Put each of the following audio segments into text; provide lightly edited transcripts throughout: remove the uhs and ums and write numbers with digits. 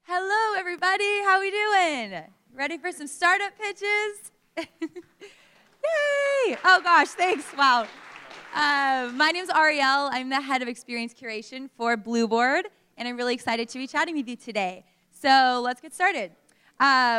Hello, everybody. How we doing? Ready for some startup pitches? Yay! Oh, gosh, thanks. Wow. My name's Ariel. I'm the head of experience curation for Blueboard, and I'm really excited to be chatting with you today. So let's get started.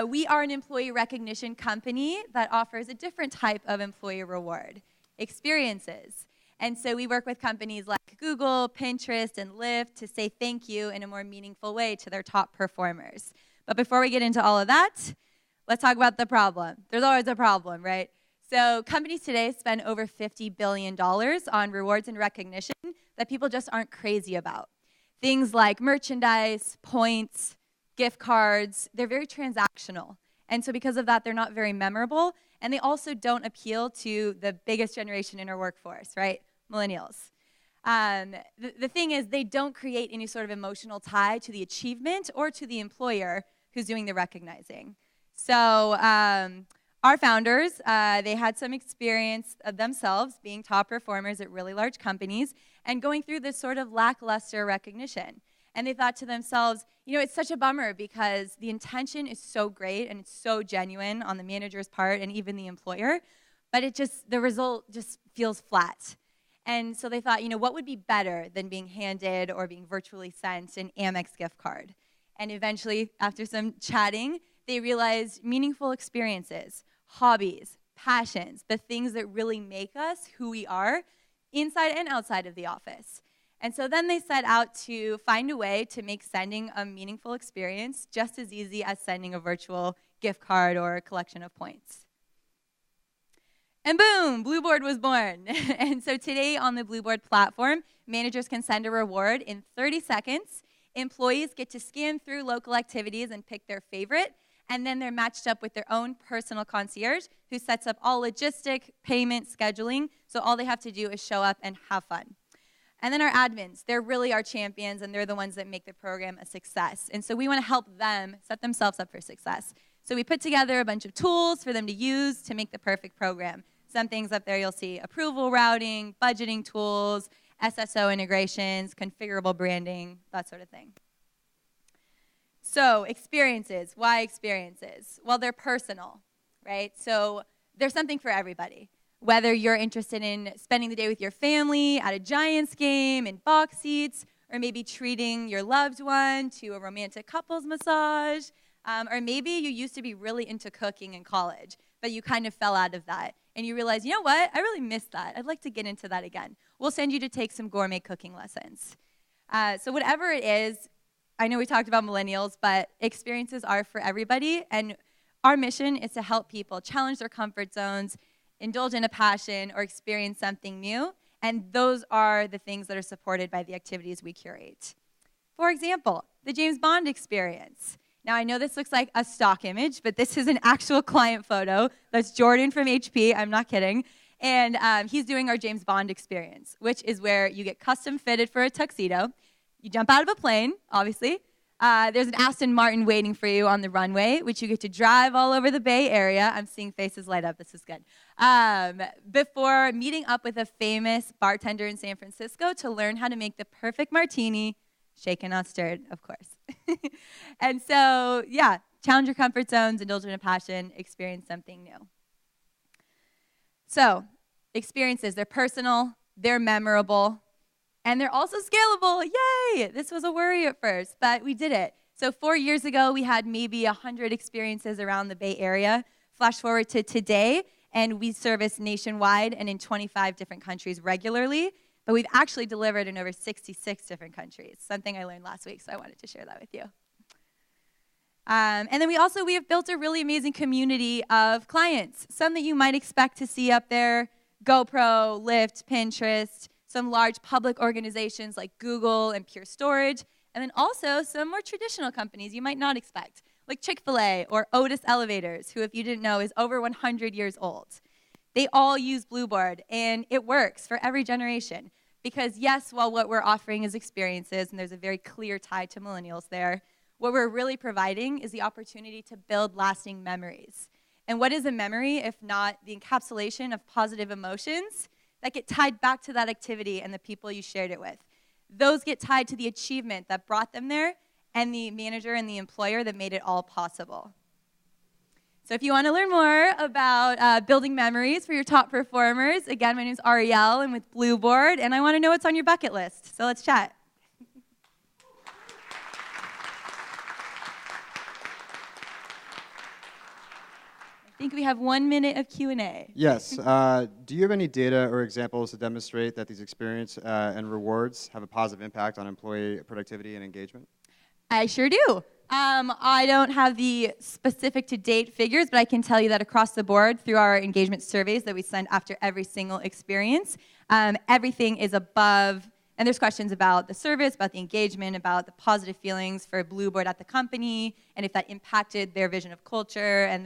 We are an employee recognition company that offers a different type of employee reward, experiences. And so we work with companies like Google, Pinterest, and Lyft to say thank you in a more meaningful way to their top performers. But before we get into all of that, let's talk about the problem. There's always a problem, right? So companies today spend over $50 billion on rewards and recognition that people just aren't crazy about. Things like merchandise, points, gift cards, they're very transactional. And so because of that, they're not very memorable, and they also don't appeal to the biggest generation in our workforce, right? Millennials. The thing is, they don't create any sort of emotional tie to the achievement or to the employer who's doing the recognizing. So our founders, they had some experience of themselves being top performers at really large companies and going through this sort of lackluster recognition. And they thought to themselves, it's such a bummer because the intention is so great and it's so genuine on the manager's part and even the employer, but the result just feels flat. And so they thought, what would be better than being handed or being virtually sent an Amex gift card? And eventually, after some chatting, they realized meaningful experiences, hobbies, passions, the things that really make us who we are inside and outside of the office. And so then they set out to find a way to make sending a meaningful experience just as easy as sending a virtual gift card or a collection of points. And boom, Blueboard was born. And so today on the Blueboard platform, managers can send a reward in 30 seconds. Employees get to scan through local activities and pick their favorite, and then they're matched up with their own personal concierge who sets up all logistic, payment, scheduling, so all they have to do is show up and have fun. And then our admins, they're really our champions, and they're the ones that make the program a success. And so we want to help them set themselves up for success. So we put together a bunch of tools for them to use to make the perfect program. Some things up there you'll see: approval routing, budgeting tools, SSO integrations, configurable branding, that sort of thing. So experiences. Why experiences? Well, they're personal, right? So there's something for everybody. Whether you're interested in spending the day with your family at a Giants game in box seats, or maybe treating your loved one to a romantic couples massage, or maybe you used to be really into cooking in college, but you kind of fell out of that, and you realize, you know what, I really missed that. I'd like to get into that again. We'll send you to take some gourmet cooking lessons. So whatever it is, I know we talked about millennials, but experiences are for everybody, and our mission is to help people challenge their comfort zones, indulge in a passion, or experience something new, and those are the things that are supported by the activities we curate. For example, the James Bond experience. Now, I know this looks like a stock image, but this is an actual client photo. That's Jordan from HP, I'm not kidding, and he's doing our James Bond experience, which is where you get custom fitted for a tuxedo, you jump out of a plane, obviously. There's an Aston Martin waiting for you on the runway, which you get to drive all over the Bay Area. I'm seeing faces light up. This is good. Before meeting up with a famous bartender in San Francisco to learn how to make the perfect martini, shaken, not stirred, of course. And so, yeah, challenge your comfort zones, indulge in a passion, experience something new. So, experiences, they're personal, they're memorable, and they're also scalable. Yay! This was a worry at first, but we did it. So 4 years ago, we had maybe 100 experiences around the Bay Area. Flash forward to today, and we service nationwide and in 25 different countries regularly, but we've actually delivered in over 66 different countries, something I learned last week, so I wanted to share that with you. And then we have built a really amazing community of clients, some that you might expect to see up there: GoPro, Lyft, Pinterest, some large public organizations like Google and Pure Storage, and then also some more traditional companies you might not expect, like Chick-fil-A or Otis Elevators, who, if you didn't know, is over 100 years old. They all use Blueboard, and it works for every generation. Because yes, while what we're offering is experiences, and there's a very clear tie to millennials there, what we're really providing is the opportunity to build lasting memories. And what is a memory if not the encapsulation of positive emotions that get tied back to that activity and the people you shared it with? Those get tied to the achievement that brought them there, and the manager and the employer that made it all possible. So if you want to learn more about building memories for your top performers, again, my name is Ariel. I'm with Blueboard, and I want to know what's on your bucket list. So let's chat. I think we have 1 minute of Q&A. Yes. Do you have any data or examples to demonstrate that these experience and rewards have a positive impact on employee productivity and engagement? I sure do. I don't have the specific to-date figures, but I can tell you that across the board, through our engagement surveys that we send after every single experience, everything is above. And there's questions about the service, about the engagement, about the positive feelings for Blueboard at the company, and if that impacted their vision of culture and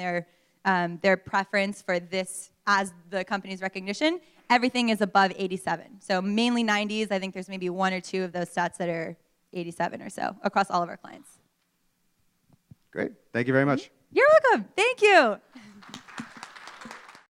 their preference for this as the company's recognition. Everything is above 87. So mainly 90s. I think there's maybe 1 or 2 of those stats that are 87 or so across all of our clients. Great. Thank you very much. You're welcome. Thank you.